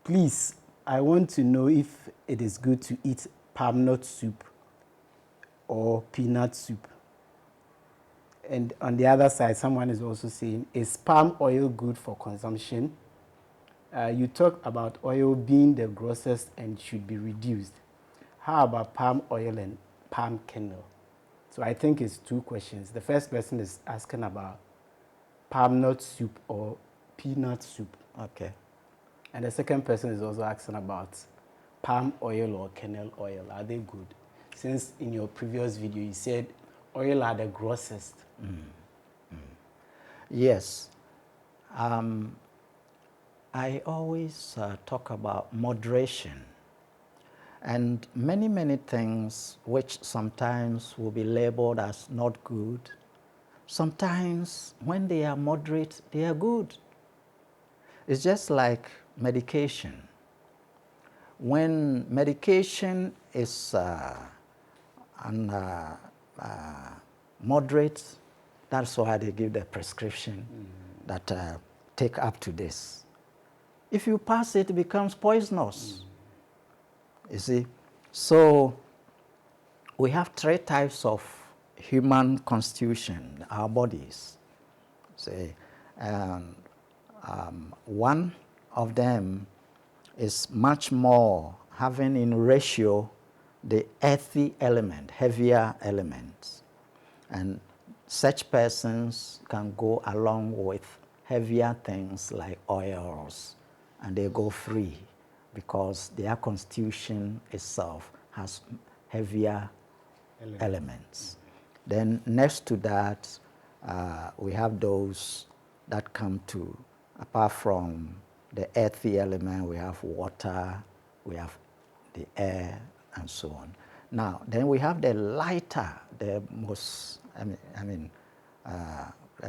Please, I want to know if it is good to eat palm nut soup or peanut soup. And on the other side, someone is also saying, is palm oil good for consumption? You talk about oil being the grossest and should be reduced. How about palm oil and palm kernel? So I think it's two questions. The first person is asking about palm nut soup or peanut soup. Okay. And the second person is also asking about palm oil or kernel oil. Are they good? Since in your previous video you said oil are the grossest. Yes. I always talk about moderation. And many, many things which sometimes will be labeled as not good, sometimes when they are moderate, they are good. It's just like medication. When medication is moderate, that's why they give the prescription that take up to this. If you pass it, it becomes poisonous. You see? So we have three types of human constitution, our bodies. See? One of them is much more having in ratio the earthy element, heavier elements. And such persons can go along with heavier things like oils, and they go free because their constitution itself has heavier elements. Then next to that, we have those that come to, apart from the earthy element, we have water, we have the air, and so on. Now, then we have the lighter, the most, let me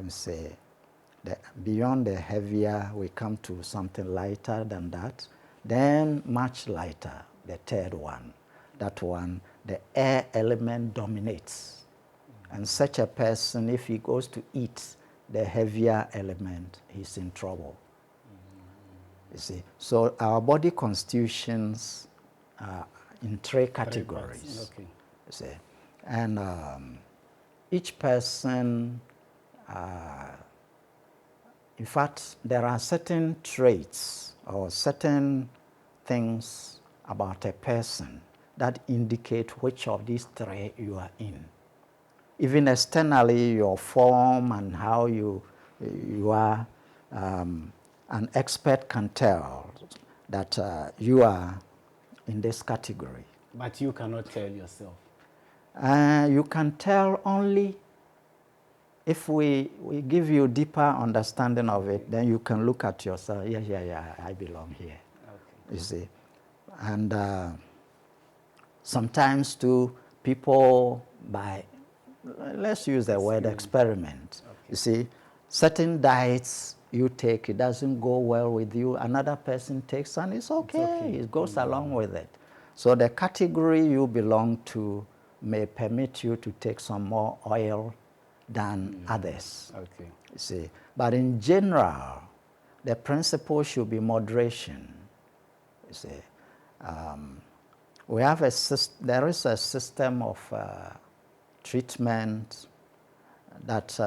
say, beyond the heavier, we come to something lighter than that. Then much lighter, the third one. That one, the air element dominates. And such a person, if he goes to eat the heavier element, he's in trouble. You see, so our body constitutions are in three categories. Okay. You see, and each person, in fact, there are certain traits or certain things about a person that indicate which of these three you are in. Even externally, your form and how you are, an expert can tell that you are in this category. But you cannot tell yourself. You can tell only if we give you deeper understanding of it, then you can look at yourself, yeah, I belong here. Okay. You see. And sometimes too, people by, let's use the word experiment. Okay. You see, certain diets you take, it doesn't go well with you, another person takes and it's okay. It goes along with it. So the category you belong to may permit you to take some more oil than others. Okay. You see, but in general, the principle should be moderation. You see, we have there is a system of treatment that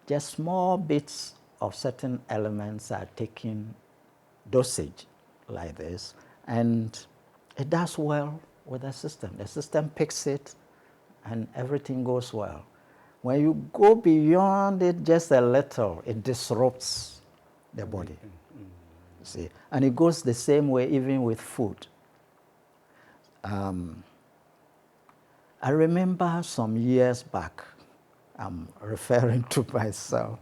just small bits of certain elements are taken dosage like this, and it does well with the system. The system picks it, and everything goes well. When you go beyond it just a little, it disrupts the body. See, and it goes the same way even with food. I remember some years back, I'm referring to myself,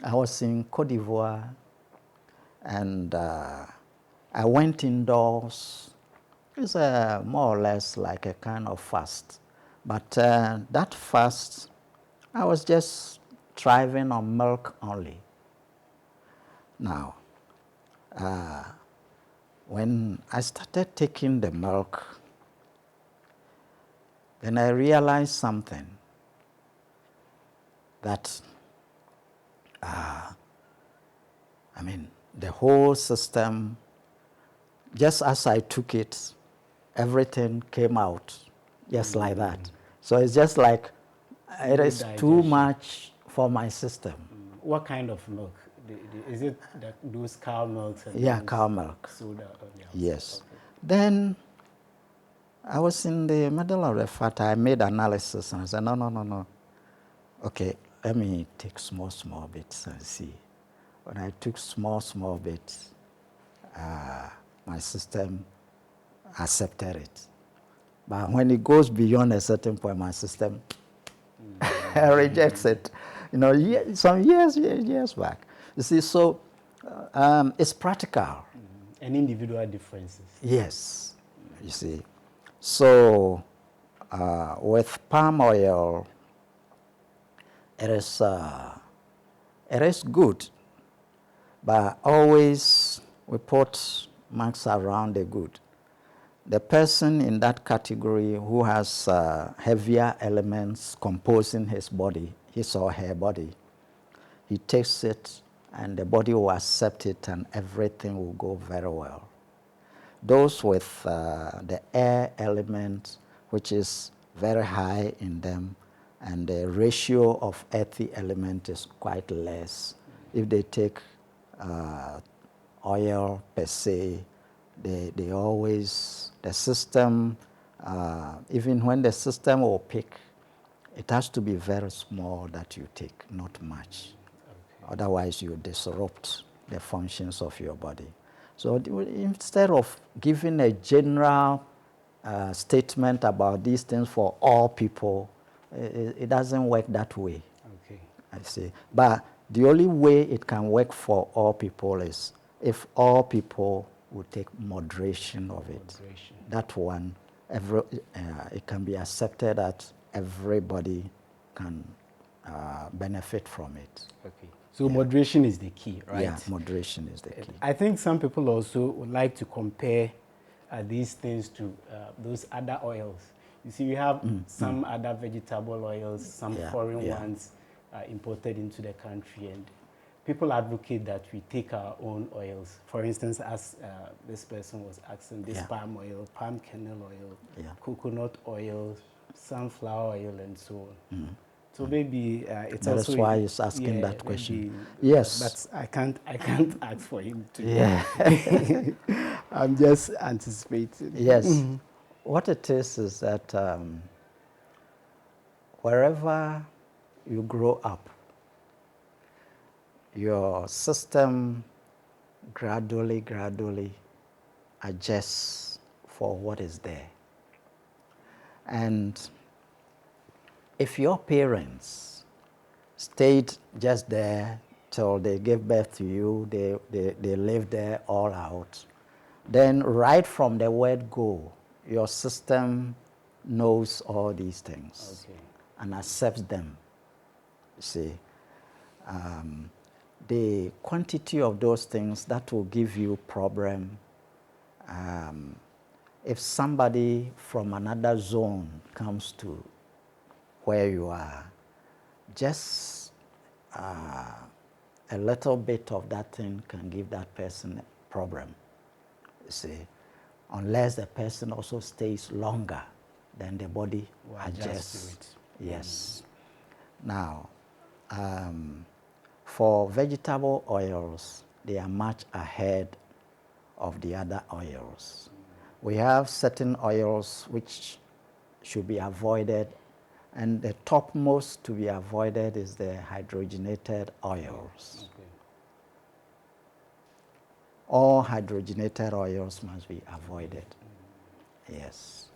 I was in Côte d'Ivoire, and I went indoors. It's more or less like a kind of fast. But that fast, I was just thriving on milk only. Now, when I started taking the milk, then I realized something, that, the whole system just as I took it, everything came out just like that. So it's just like it is too digestion. much for my system. What kind of milk? Is it those cow milks? And Yeah, those cow milk. soda on the outside? Yes. Okay. Then I was in the middle of the fat. I made analysis and I said, no. Okay, let me take small bits and see. When I took small bits, my system accepted it. But when it goes beyond a certain point, my system rejects it. You know, some years back. You see, so it's practical. And individual differences. Yes, you see. So with palm oil, it is good, but always we put marks around the good. The person in that category who has heavier elements composing his body, his or her body, he takes it and the body will accept it and everything will go very well. Those with the air element, which is very high in them, and the ratio of earthy element is quite less. If they take oil per se, they always, the system, even when the system will pick, it has to be very small that you take, not much. Okay. Otherwise, you disrupt the functions of your body. So instead of giving a general statement about these things for all people, it doesn't work that way. Okay. I see. But the only way it can work for all people is if all people would take moderation of it. Moderation. That one, it can be accepted that everybody can benefit from it. Okay. So moderation is the key, right? Yeah, moderation is the key. I think some people also would like to compare these things to those other oils. You see, we have some other vegetable oils, some foreign ones imported into the country, and people advocate that we take our own oils. For instance, as this person was asking, this palm oil, palm kernel oil, coconut oil, sunflower oil, and so on. So maybe it's that also... That's why he's asking that question. Yes. But I can't ask for him to. Yeah. I'm just anticipating. Yes. What it is that wherever you grow up, your system gradually adjusts for what is there. And if your parents stayed just there till they gave birth to you, they lived there all out, then right from the word go, your system knows all these things and accepts them. See, the quantity of those things that will give you problem. If somebody from another zone comes to where you are, just a little bit of that thing can give that person a problem. You see, unless the person also stays longer, then the body adjusts. Yes. Now, for vegetable oils, they are much ahead of the other oils. We have certain oils which should be avoided, and the topmost to be avoided is the hydrogenated oils. Okay. All hydrogenated oils must be avoided. Yes.